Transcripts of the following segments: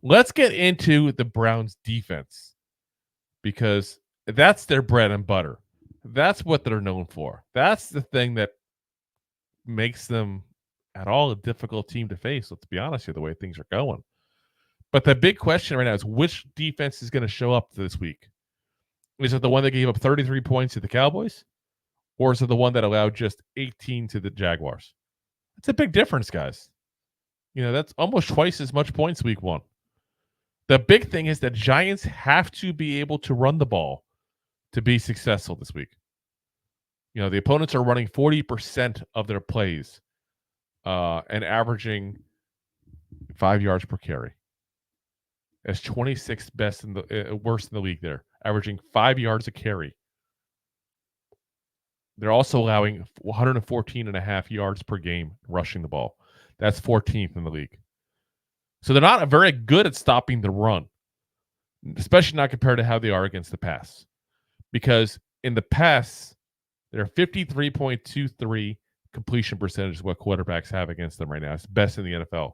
let's get into the Browns defense because that's their bread and butter. That's what they're known for. That's the thing that makes them at all a difficult team to face. Let's be honest here, the way things are going. But the big question right now is which defense is going to show up this week? Is it the one that gave up 33 points to the Cowboys? Or is it the one that allowed just 18 to the Jaguars? It's a big difference, guys. That's almost twice as much points week one. The big thing is that Giants have to be able to run the ball to be successful this week. The opponents are running 40% of their plays and averaging 5 yards per carry. That's 26th best in the worst in the league there, averaging 5 yards a carry. They're also allowing 114.5 yards per game rushing the ball. That's 14th in the league. So they're not very good at stopping the run, especially not compared to how they are against the pass. Because in the pass, they're 53.23 completion percentage is what quarterbacks have against them right now. It's best in the NFL.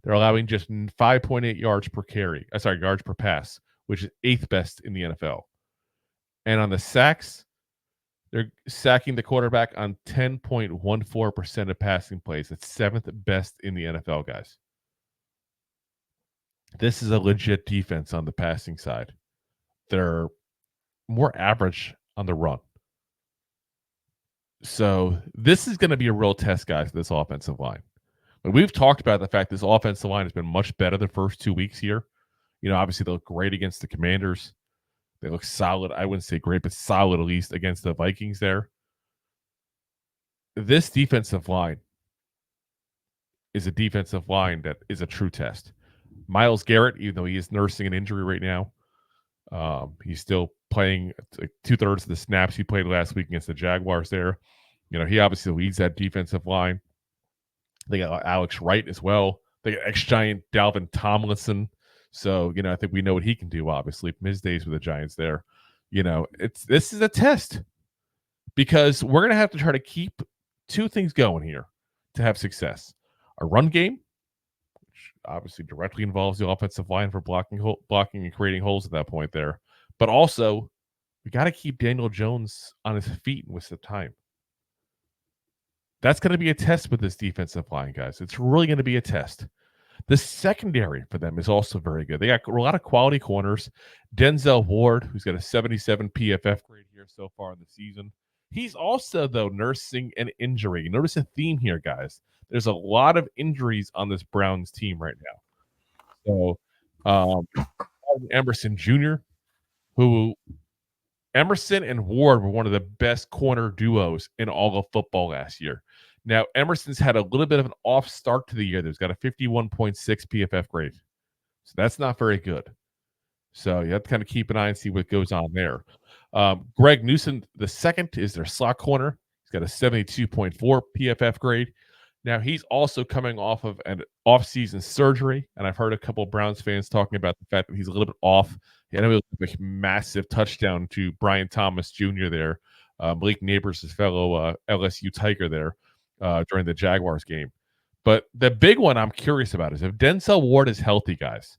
They're allowing just 5.8 yards per carry. Yards per pass, which is 8th best in the NFL. And on the sacks, they're sacking the quarterback on 10.14% of passing plays. That's 7th best in the NFL, guys. This is a legit defense on the passing side. They're more average on the run. So this is going to be a real test, guys, this offensive line. But we've talked about the fact this offensive line has been much better the first 2 weeks here. Obviously they look great against the Commanders. They look solid. I wouldn't say great, but solid at least against the Vikings there. This defensive line is a defensive line that is a true test. Myles Garrett, even though he is nursing an injury right now, he's still playing 2/3 of the snaps he played last week against the Jaguars there. He obviously leads that defensive line. They got Alex Wright as well. They got ex-Giant Dalvin Tomlinson. So, I think we know what he can do, obviously, from his days with the Giants there. This is a test because we're going to have to try to keep two things going here to have success. A run game, which obviously directly involves the offensive line for blocking and creating holes at that point there. But also, we got to keep Daniel Jones on his feet with some time. That's going to be a test with this defensive line, guys. It's really going to be a test. The secondary for them is also very good. They got a lot of quality corners. Denzel Ward, who's got a 77 PFF grade here so far in the season. He's also, though, nursing an injury. Notice a theme here, guys. There's a lot of injuries on this Browns team right now. So, Emerson Jr., who Emerson and Ward were one of the best corner duos in all of football last year. Now, Emerson's had a little bit of an off start to the year. There's got a 51.6 PFF grade. So that's not very good. So you have to kind of keep an eye and see what goes on there. Greg Newsom, the second, is their slot corner. He's got a 72.4 PFF grade. Now, he's also coming off of an off-season surgery, and I've heard a couple of Browns fans talking about the fact that he's a little bit off. I know it was a massive touchdown to Brian Thomas Jr. there, Malik Neighbors, his fellow LSU Tiger there during the Jaguars game. But the big one I'm curious about is if Denzel Ward is healthy, guys,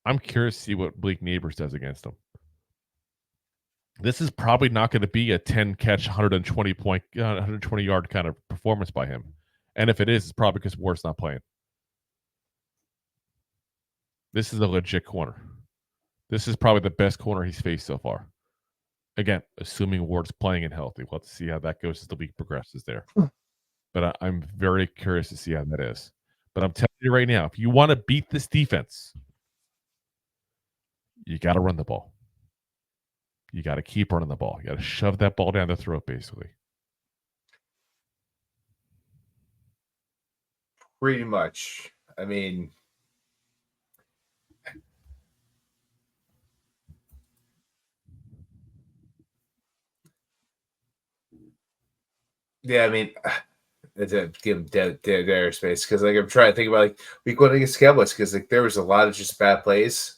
I'm curious to see what Malik Neighbors does against him. This is probably not going to be a 10-catch, 120-yard kind of performance by him. And if it is, it's probably because Ward's not playing. This is a legit corner. This is probably the best corner he's faced so far. Again, assuming Ward's playing and healthy. We'll have to see how that goes as the week progresses there. But I'm very curious to see how that is. But I'm telling you right now, if you want to beat this defense, you got to run the ball. You got to keep running the ball. You got to shove that ball down the throat, basically. Pretty much. I mean, yeah, I mean, to give him dead airspace because I'm trying to think about week one against Cowboys because there was a lot of just bad plays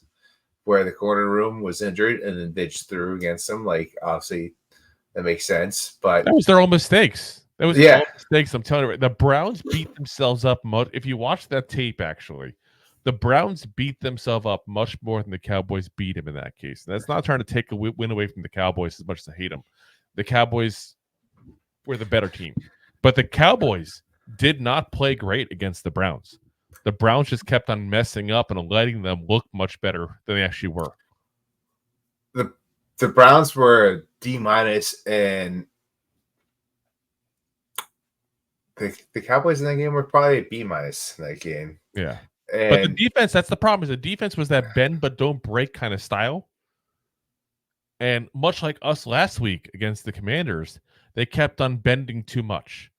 where the corner room was injured and then they just threw against them. Obviously, that makes sense, but that was their own mistakes. That was their own mistakes. I'm telling you, the Browns beat themselves up. If you watch that tape, actually, The Browns beat themselves up much more than the Cowboys beat him in that case. And that's not trying to take a win away from the Cowboys as much as I hate them. The Cowboys were the better team. But the Cowboys did not play great against the Browns. The Browns just kept on messing up and letting them look much better than they actually were. The Browns were a D-, and the Cowboys in that game were probably a B- in that game. Yeah. And but the defense, that's the problem, is the defense was that bend but don't break kind of style. And much like us last week against the Commanders, they kept on bending too much.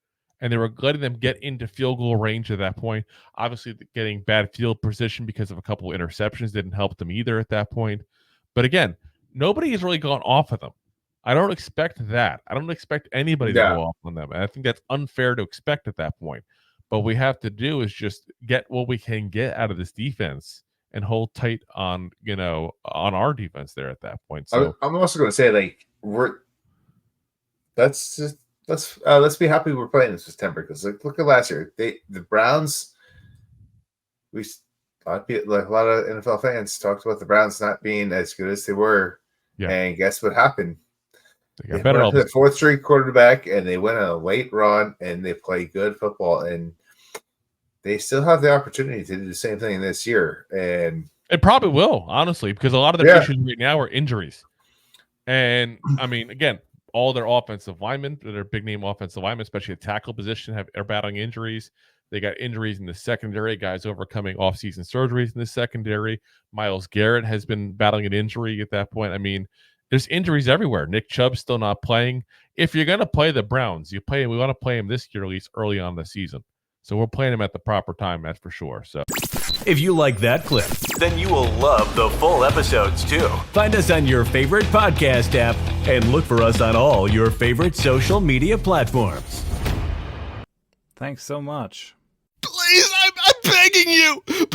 And they were letting them get into field goal range at that point. Obviously, getting bad field position because of a couple of interceptions didn't help them either at that point. But again, nobody has really gone off of them. I don't expect that. I don't expect anybody to go off on them. And I think that's unfair to expect at that point. But what we have to do is just get what we can get out of this defense and hold tight on, on our defense there at that point. So I'm also going to say, like, let's be happy we're playing in September, because look at last year. The Browns, a lot of NFL fans talked about the Browns not being as good as they were. Yeah. And guess what happened? They got better. The fourth string quarterback, and they went on a late run, and they play good football, and they still have the opportunity to do the same thing this year. And it probably will, honestly, because a lot of their issues right now are injuries. And I mean, again, all their offensive linemen, their big name offensive linemen, especially at tackle position, are battling injuries. They got injuries in the secondary, guys overcoming offseason surgeries in the secondary. Myles Garrett has been battling an injury at that point. I mean, there's injuries everywhere. Nick Chubb's still not playing. If you're going to play the Browns, we want to play him this year, at least early on the season. So we're playing him at the proper time, that's for sure. So if you like that clip, then you will love the full episodes too. Find us on your favorite podcast app and look for us on all your favorite social media platforms. Thanks so much. Please, I'm begging you. Please.